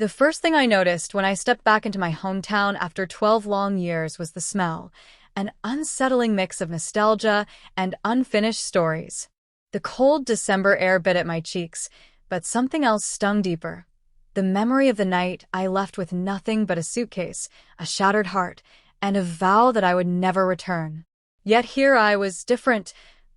The first thing I noticed when I stepped back into my hometown after 12 long years was the smell, an unsettling mix of nostalgia and unfinished stories. The cold December air bit at my cheeks, but something else stung deeper. The memory of the night I left with nothing but a suitcase, a shattered heart, and a vow that I would never return. Yet here I was different,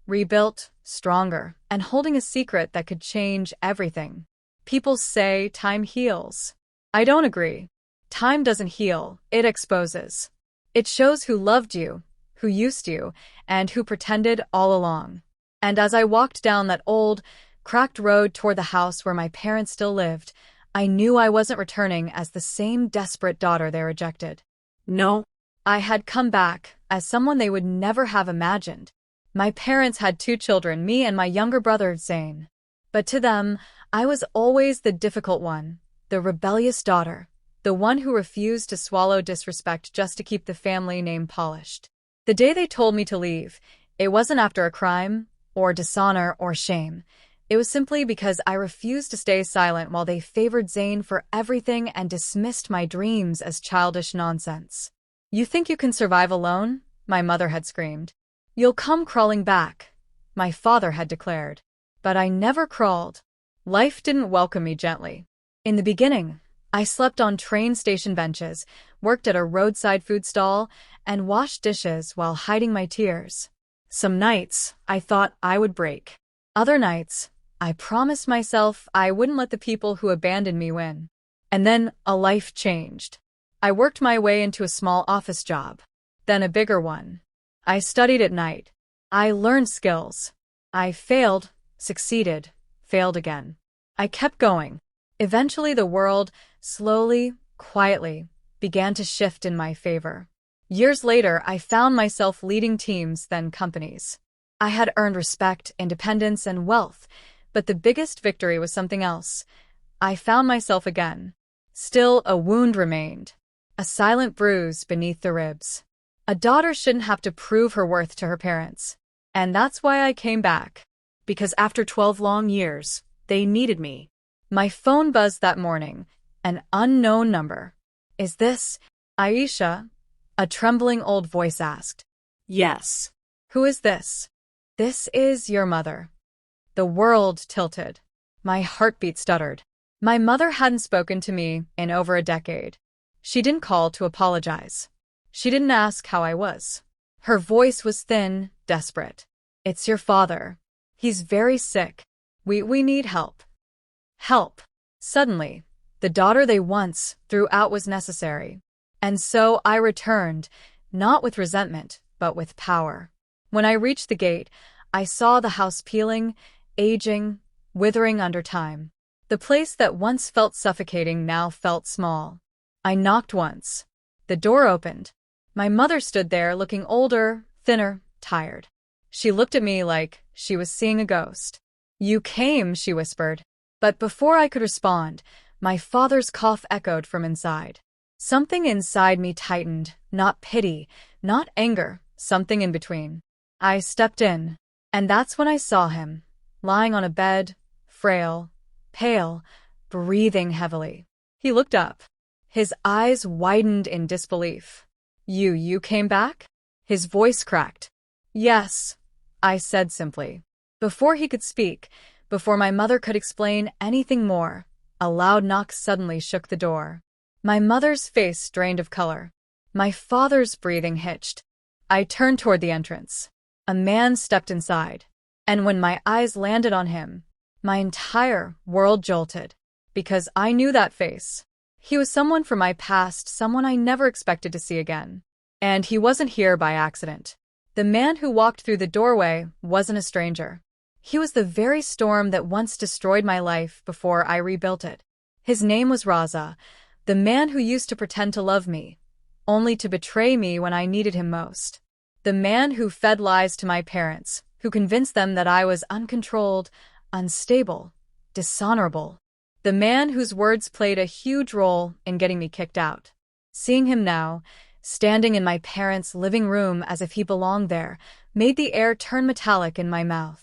rebuilt, stronger, and holding a secret that could change everything. People say time heals. I don't agree. Time doesn't heal, it exposes. It shows who loved you, who used you, and who pretended all along. And as I walked down that old, cracked road toward the house where my parents still lived, I knew I wasn't returning as the same desperate daughter they rejected. No. I had come back as someone they would never have imagined. My parents had 2 children, me and my younger brother, Zane. But to them, I was always the difficult one, the rebellious daughter, the one who refused to swallow disrespect just to keep the family name polished. The day they told me to leave, it wasn't after a crime, or dishonor, or shame. It was simply because I refused to stay silent while they favored Zane for everything and dismissed my dreams as childish nonsense. "You think you can survive alone?" my mother had screamed. "You'll come crawling back," my father had declared. But I never crawled. Life didn't welcome me gently. In the beginning, I slept on train station benches, worked at a roadside food stall, and washed dishes while hiding my tears. Some nights, I thought I would break. Other nights, I promised myself I wouldn't let the people who abandoned me win. And then a life changed. I worked my way into a small office job, then a bigger one. I studied at night. I learned skills. I failed, succeeded, failed again. I kept going. Eventually the world, slowly, quietly, began to shift in my favor. Years later, I found myself leading teams, then companies. I had earned respect, independence, and wealth, but the biggest victory was something else. I found myself again. Still, a wound remained, a silent bruise beneath the ribs. A daughter shouldn't have to prove her worth to her parents. And that's why I came back. Because after 12 long years, they needed me. My phone buzzed that morning, an unknown number. "Is this Aisha?" a trembling old voice asked. Yes. "Who is this?" "This is your mother." The world tilted. My heartbeat stuttered. My mother hadn't spoken to me in over a decade. She didn't call to apologize. She didn't ask how I was. Her voice was thin, desperate. "It's your father. He's very sick. We need help." Help. Suddenly, the daughter they once threw out was necessary. And so I returned, not with resentment, but with power. When I reached the gate, I saw the house peeling, aging, withering under time. The place that once felt suffocating now felt small. I knocked once. The door opened. My mother stood there looking older, thinner, tired. She looked at me like she was seeing a ghost. "You came," she whispered. But before I could respond, my father's cough echoed from inside. Something inside me tightened, not pity, not anger, something in between. I stepped in, and that's when I saw him, lying on a bed, frail, pale, breathing heavily. He looked up. His eyes widened in disbelief. You came back?" His voice cracked. "Yes," I said simply. Before he could speak, before my mother could explain anything more, a loud knock suddenly shook the door. My mother's face drained of color. My father's breathing hitched. I turned toward the entrance. A man stepped inside. And when my eyes landed on him, my entire world jolted. Because I knew that face. He was someone from my past, someone I never expected to see again. And he wasn't here by accident. The man who walked through the doorway wasn't a stranger. He was the very storm that once destroyed my life before I rebuilt it. His name was Raza, the man who used to pretend to love me, only to betray me when I needed him most. The man who fed lies to my parents, who convinced them that I was uncontrolled, unstable, dishonorable. The man whose words played a huge role in getting me kicked out. Seeing him now, standing in my parents' living room as if he belonged there, made the air turn metallic in my mouth.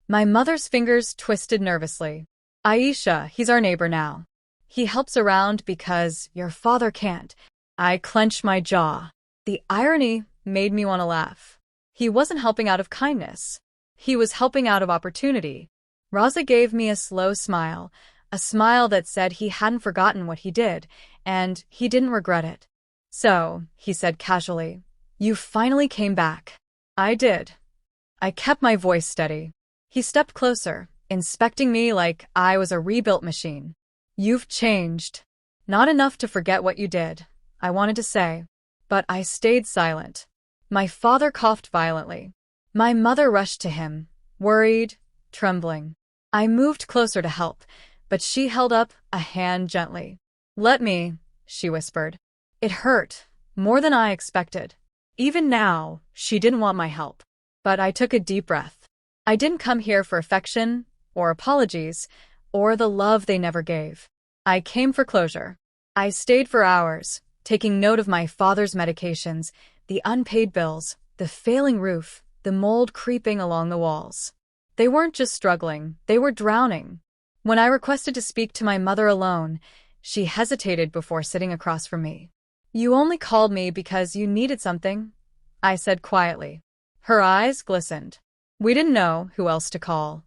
My mother's fingers twisted nervously. "Aisha, he's our neighbor now. He helps around because your father can't. I clenched my jaw. The irony made me want to laugh. He wasn't helping out of kindness. He was helping out of opportunity. Raza gave me a slow smile, a smile that said he hadn't forgotten what he did, and he didn't regret it. So, he said casually, you finally came back. I did. I kept my voice steady. He stepped closer, inspecting me like I was a rebuilt machine. You've changed. Not enough to forget what you did, I wanted to say. But I stayed silent. My father coughed violently. My mother rushed to him, worried, trembling. I moved closer to help, but she held up a hand gently. Let me, she whispered. It hurt, more than I expected. Even now, she didn't want my help. But I took a deep breath. I didn't come here for affection, or apologies, or the love they never gave. I came for closure. I stayed for hours, taking note of my father's medications, the unpaid bills, the failing roof, the mold creeping along the walls. They weren't just struggling, they were drowning. When I requested to speak to my mother alone, she hesitated before sitting across from me. You only called me because you needed something, I said quietly. Her eyes glistened. We didn't know who else to call.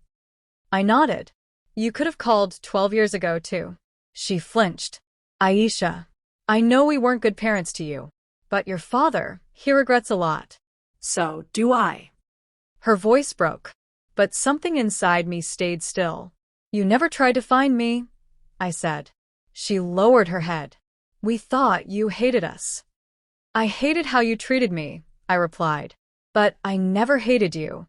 I nodded. You could have called 12 years ago, too. She flinched. Aisha, I know we weren't good parents to you, but your father, he regrets a lot. So do I. Her voice broke, but something inside me stayed still. You never tried to find me, I said. She lowered her head. We thought you hated us. I hated how you treated me, I replied. But I never hated you.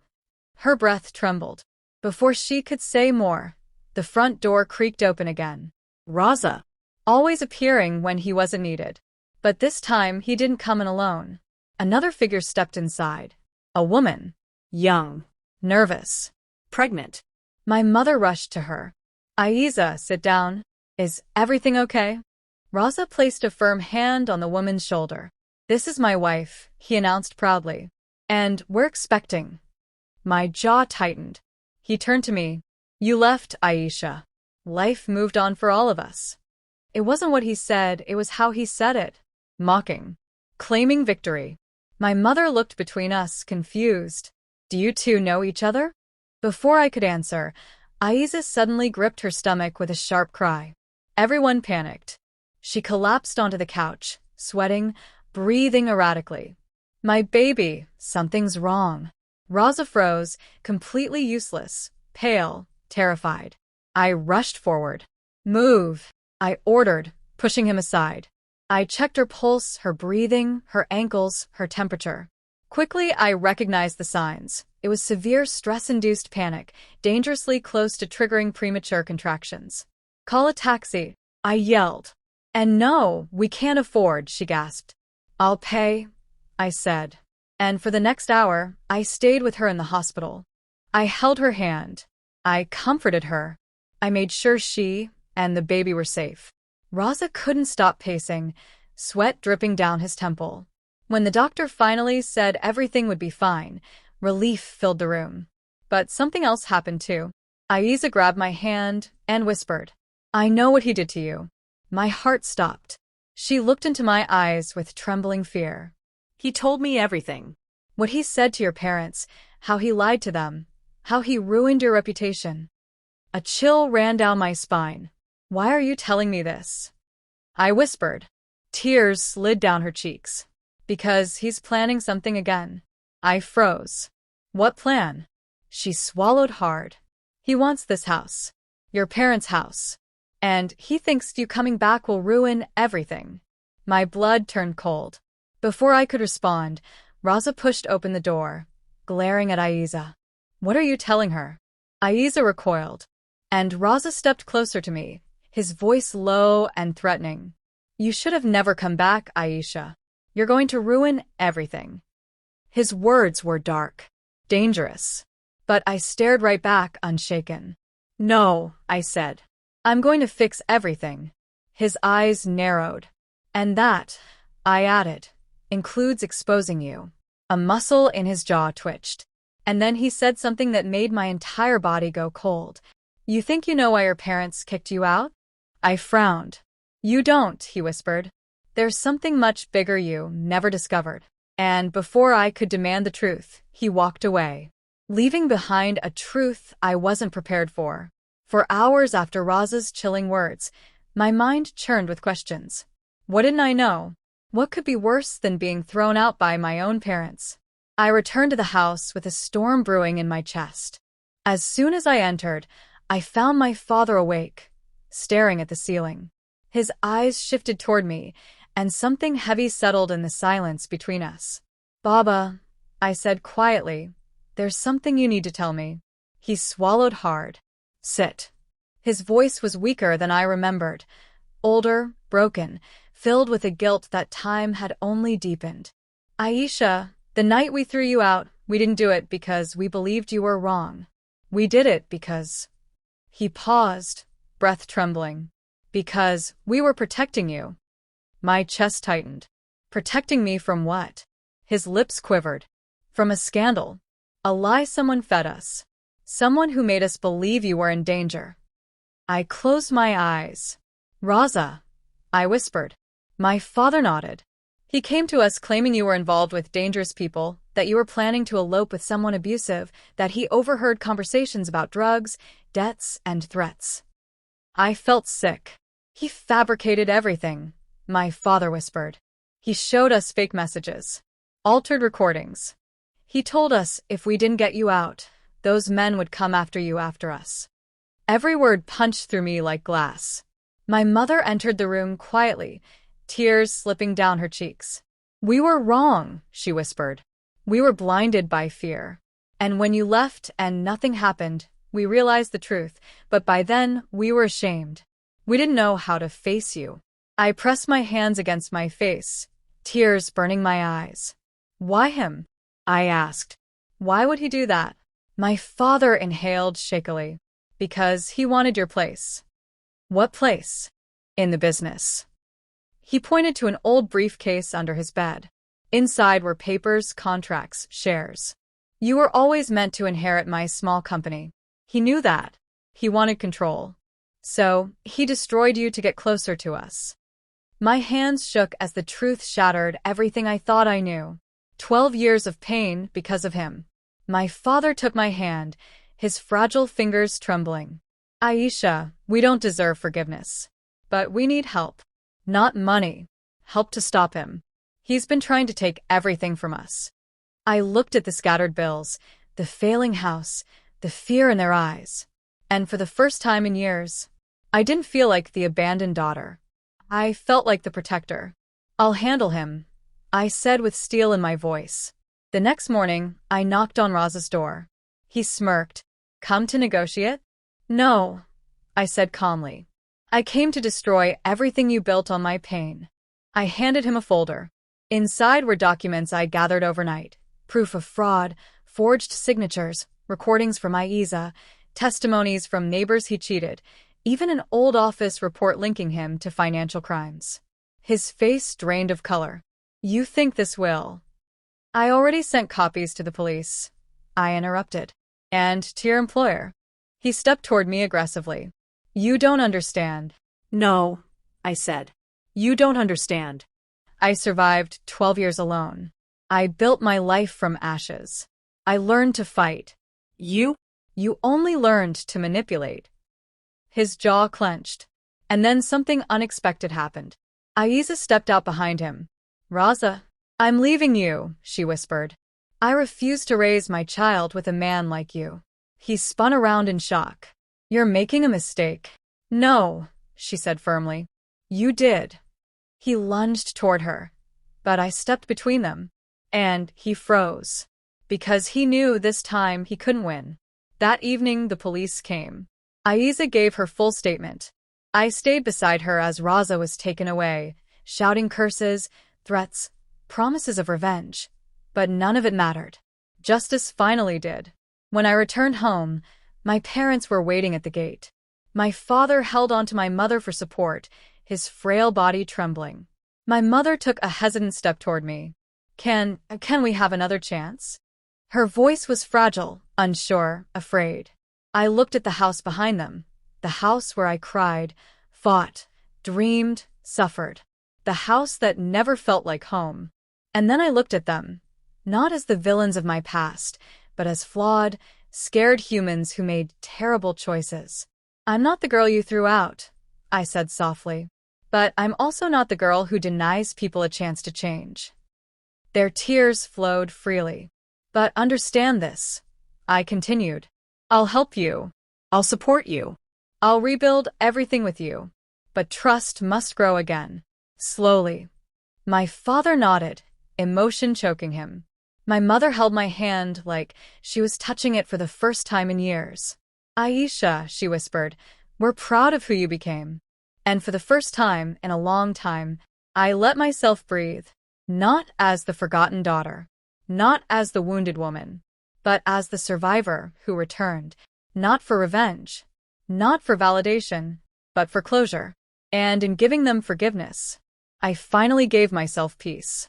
Her breath trembled. Before she could say more, the front door creaked open again. Raza, always appearing when he wasn't needed. But this time he didn't come in alone. Another figure stepped inside. A woman. young, Nervous. pregnant. My mother rushed to her. Aiza, sit down. Is everything okay? Raza placed a firm hand on the woman's shoulder. This is my wife, he announced proudly. And we're expecting. My jaw tightened. He turned to me. You left, Aisha. Life moved on for all of us. It wasn't what he said, it was how he said it. Mocking. Claiming victory. My mother looked between us, confused. Do you two know each other? Before I could answer, Aiza suddenly gripped her stomach with a sharp cry. Everyone panicked. She collapsed onto the couch, sweating, breathing erratically. My baby, something's wrong. Raza froze, completely useless, pale, terrified. I rushed forward. Move, I ordered, pushing him aside. I checked her pulse, her breathing, her ankles, her temperature. Quickly, I recognized the signs. It was severe stress-induced panic, dangerously close to triggering premature contractions. Call a taxi, I yelled. And no, we can't afford, she gasped. I'll pay, I said. And for the next hour, I stayed with her in the hospital. I held her hand. I comforted her. I made sure she and the baby were safe. Raza couldn't stop pacing, sweat dripping down his temple. When the doctor finally said everything would be fine, relief filled the room. But something else happened too. Aiza grabbed my hand and whispered, I know what he did to you. My heart stopped. She looked into my eyes with trembling fear. He told me everything. What he said to your parents, how he lied to them, how he ruined your reputation. A chill ran down my spine. Why are you telling me this? I whispered. Tears slid down her cheeks. Because he's planning something again. I froze. What plan? She swallowed hard. He wants this house. Your parents' house. And he thinks you coming back will ruin everything. My blood turned cold. Before I could respond, Raza pushed open the door, glaring at Aiza. What are you telling her? Aiza recoiled. And Raza stepped closer to me, his voice low and threatening. You should have never come back, Aisha. You're going to ruin everything. His words were dark, dangerous. But I stared right back, unshaken. No, I said. I'm going to fix everything. His eyes narrowed. And that, I added, includes exposing you. A muscle in his jaw twitched. And then he said something that made my entire body go cold. You think you know why your parents kicked you out? I frowned. You don't, he whispered. There's something much bigger you never discovered. And before I could demand the truth, he walked away, leaving behind a truth I wasn't prepared for. For hours after Roz's chilling words, my mind churned with questions. What didn't I know? What could be worse than being thrown out by my own parents? I returned to the house with a storm brewing in my chest. As soon as I entered, I found my father awake, staring at the ceiling. His eyes shifted toward me, and something heavy settled in the silence between us. Baba, I said quietly, there's something you need to tell me. He swallowed hard. Sit. His voice was weaker than I remembered, older, broken, filled with a guilt that time had only deepened. Aisha, the night we threw you out, we didn't do it because we believed you were wrong. We did it because... He paused, breath trembling. Because we were protecting you. My chest tightened. Protecting me from what? His lips quivered. From a scandal. A lie someone fed us. Someone who made us believe you were in danger. I closed my eyes. Raza, I whispered. My father nodded. He came to us claiming you were involved with dangerous people, that you were planning to elope with someone abusive, that he overheard conversations about drugs, debts, and threats. I felt sick. He fabricated everything, my father whispered. He showed us fake messages, altered recordings. He told us if we didn't get you out, those men would come after you after us. Every word punched through me like glass. My mother entered the room quietly, tears slipping down her cheeks. We were wrong, she whispered. We were blinded by fear. And when you left and nothing happened, we realized the truth, but by then we were ashamed. We didn't know how to face you. I pressed my hands against my face, tears burning my eyes. Why him? I asked. Why would he do that? My father inhaled shakily. Because he wanted your place. What place? In the business. He pointed to an old briefcase under his bed. Inside were papers, contracts, shares. You were always meant to inherit my small company. He knew that. He wanted control. So, he destroyed you to get closer to us. My hands shook as the truth shattered everything I thought I knew. 12 years of pain because of him. My father took my hand, his fragile fingers trembling. Aisha, we don't deserve forgiveness. But we need help. Not money. Help to stop him. He's been trying to take everything from us. I looked at the scattered bills, the failing house, the fear in their eyes. And for the first time in years, I didn't feel like the abandoned daughter. I felt like the protector. I'll handle him, I said with steel in my voice. The next morning, I knocked on Raz's door. He smirked. Come to negotiate? No, I said calmly. I came to destroy everything you built on my pain. I handed him a folder. Inside were documents I gathered overnight, proof of fraud, forged signatures, recordings from Aiza, testimonies from neighbors he cheated, even an old office report linking him to financial crimes. His face drained of color. You think this will? I already sent copies to the police. I interrupted. And to your employer. He stepped toward me aggressively. You don't understand. No, I said. You don't understand. I survived 12 years alone. I built my life from ashes. I learned to fight. You only learned to manipulate. His jaw clenched. And then something unexpected happened. Aiza stepped out behind him. Raza, I'm leaving you, she whispered. I refuse to raise my child with a man like you. He spun around in shock. You're making a mistake. No, she said firmly. You did. He lunged toward her, but I stepped between them. And he froze. Because he knew this time he couldn't win. That evening the police came. Aiza gave her full statement. I stayed beside her as Raza was taken away, shouting curses, threats, promises of revenge. But none of it mattered. Justice finally did. When I returned home, my parents were waiting at the gate. My father held on to my mother for support, his frail body trembling. My mother took a hesitant step toward me. Can we have another chance? Her voice was fragile, unsure, afraid. I looked at the house behind them, the house where I cried, fought, dreamed, suffered. The house that never felt like home. And then I looked at them, not as the villains of my past, but as flawed, scared humans who made terrible choices. I'm not the girl you threw out, I said softly. But I'm also not the girl who denies people a chance to change. Their tears flowed freely. But understand this, I continued. I'll help you. I'll support you. I'll rebuild everything with you. But trust must grow again. Slowly. My father nodded, emotion choking him. My mother held my hand like she was touching it for the first time in years. Aisha, she whispered, we're proud of who you became. And for the first time in a long time, I let myself breathe, not as the forgotten daughter, not as the wounded woman, but as the survivor who returned, not for revenge, not for validation, but for closure. And in giving them forgiveness, I finally gave myself peace.